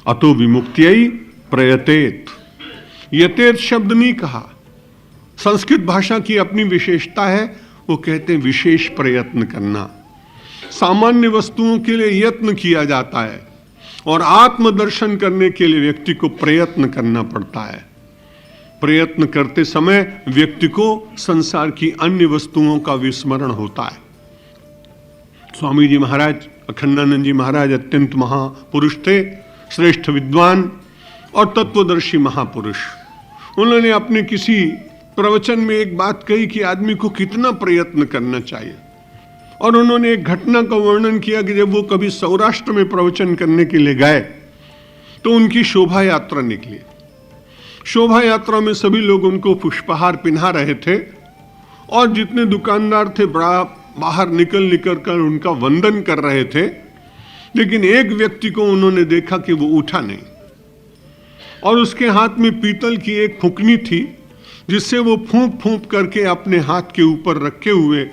अतो विमुक्त्यै प्रयतेत। यतेत शब्द नहीं कहा, संस्कृत भाषा की अपनी विशेषता है, वो कहते हैं विशेष प्रयत्न करना। सामान्य वस्तुओं के लिए यत्न किया जाता है और आत्मदर्शन करने के लिए व्यक्ति को प्रयत्न करना पड़ता है। प्रयत्न करते समय व्यक्ति को संसार की अन्य वस्तुओं का विस्मरण होता है। स्वामी जी महाराज, अखंडानंद जी महाराज अत्यंत महापुरुष थे, श्रेष्ठ विद्वान और तत्वदर्शी महापुरुष। उन्होंने अपने किसी प्रवचन में एक बात कही कि आदमी को कितना प्रयत्न करना चाहिए, और उन्होंने एक घटना का वर्णन किया कि जब वो कभी सौराष्ट्र में प्रवचन करने के लिए गए तो उनकी शोभा यात्रा निकली। शोभा यात्रा में सभी लोग उनको पुष्पहार पिन्हा रहे थे और जितने दुकानदार थे बड़ा बाहर निकल कर उनका वंदन कर रहे थे, लेकिन एक व्यक्ति को उन्होंने देखा कि वो उठा नहीं और उसके हाथ में पीतल की एक फुकनी थी जिससे वो फूंक फूंक करके अपने हाथ के ऊपर रखे हुए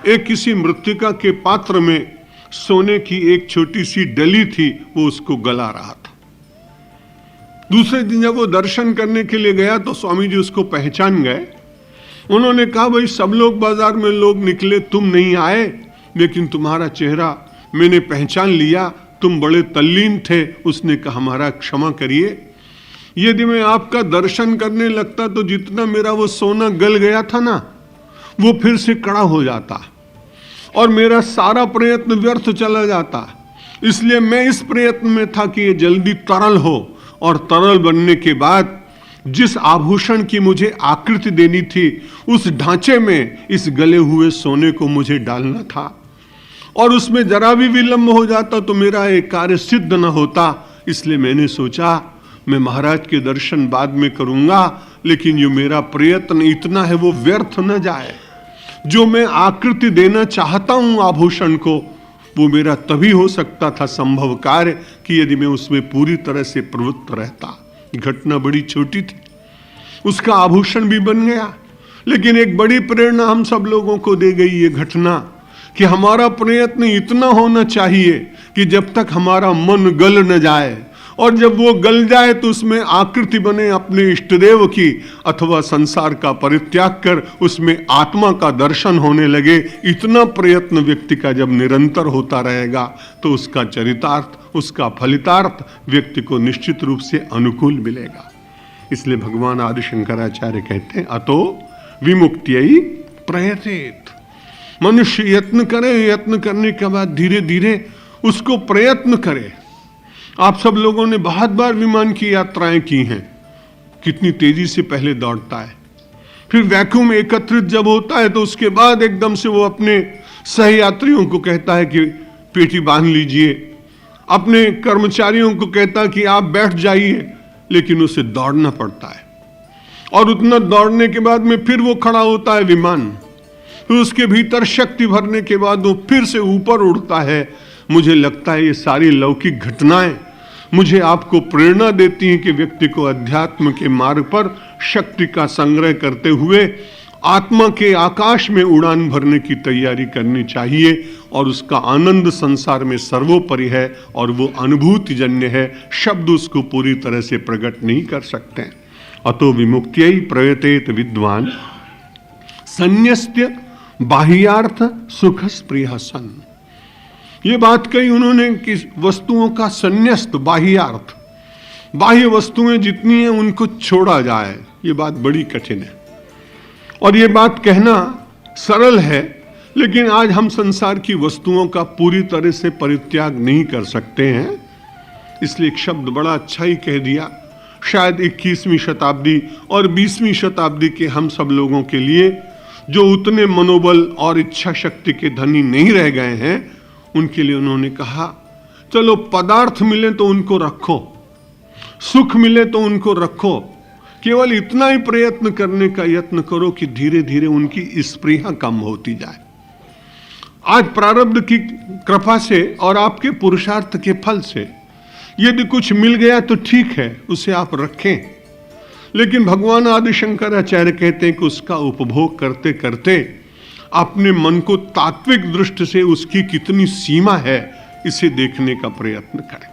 एक किसी मृत्तिका के पात्र में सोने की एक छोटी सी डली थी, वो उसको गला रहा था। दूसरे दिन जब वो दर्शन करने के लिए गया तो स्वामी जी उसको पहचान गए। उन्होंने कहा, भाई सब लोग बाजार में लोग निकले, तुम नहीं आए, लेकिन तुम्हारा चेहरा मैंने पहचान लिया, तुम बड़े तल्लीन थे। उसने कहा, हमारा क्षमा करिए, यदि मैं आपका दर्शन करने लगता तो जितना मेरा वो सोना गल गया था ना, वो फिर से कड़ा हो जाता और मेरा सारा प्रयत्न व्यर्थ चला जाता। इसलिए मैं इस प्रयत्न में था कि ये जल्दी तरल हो, और तरल बनने के बाद जिस आभूषण की मुझे आकृति देनी थी उस ढांचे में इस गले हुए सोने को मुझे डालना था, और उसमें जरा भी विलंब हो जाता तो मेरा एक कार्य सिद्ध न होता। इसलिए मैंने सोचा मैं महाराज के दर्शन बाद में करूंगा, लेकिन जो मेरा प्रयत्न इतना है वो व्यर्थ न जाए। जो मैं आकृति देना चाहता हूं आभूषण को, वो मेरा तभी हो सकता था संभव कार्य कि यदि मैं उसमें पूरी तरह से प्रवृत्त रहता। घटना बड़ी छोटी थी, उसका आभूषण भी बन गया, लेकिन एक बड़ी प्रेरणा हम सब लोगों को दे गई ये घटना कि हमारा प्रयत्न इतना होना चाहिए कि जब तक हमारा मन गल न जाए, और जब वो गल जाए तो उसमें आकृति बने अपने इष्टदेव की, अथवा संसार का परित्याग कर उसमें आत्मा का दर्शन होने लगे। इतना प्रयत्न व्यक्ति का जब निरंतर होता रहेगा तो उसका चरितार्थ, उसका फलितार्थ व्यक्ति को निश्चित रूप से अनुकूल मिलेगा। इसलिए भगवान आदि शंकराचार्य कहते हैं, अतो विमुक्त्यै प्रयतेत। मनुष्य यत्न करे, यत्न करने के बाद धीरे धीरे उसको प्रयत्न करे। आप सब लोगों ने बहुत बार विमान की यात्राएं की हैं, कितनी तेजी से पहले दौड़ता है, फिर वैक्यूम एकत्रित जब होता है तो उसके बाद एकदम से वो अपने सहयात्रियों को कहता है कि पेटी बांध लीजिए, अपने कर्मचारियों को कहता है कि आप बैठ जाइए, लेकिन उसे दौड़ना पड़ता है। और उतना दौड़ने के बाद में फिर वो खड़ा होता है विमान, फिर उसके भीतर शक्ति भरने के बाद वो फिर से ऊपर उड़ता है। मुझे लगता है ये सारी लौकिक घटनाएं मुझे आपको प्रेरणा देती हैं कि व्यक्ति को अध्यात्म के मार्ग पर शक्ति का संग्रह करते हुए आत्मा के आकाश में उड़ान भरने की तैयारी करनी चाहिए, और उसका आनंद संसार में सर्वोपरि है और वो अनुभूति जन्य है। शब्द उसको पूरी तरह से प्रकट नहीं कर सकते। अतो विमुक्त्यै प्रयतेत विद्वान संन्यस्य बाह्यार्थ सुखस्प्रियः सन्। ये बात कही उन्होंने कि वस्तुओं का संन्यस्त बाह्यार्थ, बाह्य वस्तुएं जितनी हैं उनको छोड़ा जाए, ये बात बड़ी कठिन है। और ये बात कहना सरल है, लेकिन आज हम संसार की वस्तुओं का पूरी तरह से परित्याग नहीं कर सकते हैं। इसलिए एक शब्द बड़ा अच्छा ही कह दिया। शायद 21वीं शताब्दी और 20वीं शताब्दी के हम सब लोगों के लिए जो उतने मनोबल और इच्छा शक्ति के धनी नहीं रह गए हैं, उनके लिए उन्होंने कहा, चलो पदार्थ मिले तो उनको रखो, सुख मिले तो उनको रखो, केवल इतना ही प्रयत्न करने का यत्न करो कि धीरे धीरे उनकी स्पृहा कम होती जाए। आज प्रारब्ध की कृपा से और आपके पुरुषार्थ के फल से यदि कुछ मिल गया तो ठीक है, उसे आप रखें, लेकिन भगवान आदि शंकराचार्य कहते हैं कि उसका उपभोग करते करते अपने मन को तात्विक दृष्टि से उसकी कितनी सीमा है इसे देखने का प्रयत्न करें।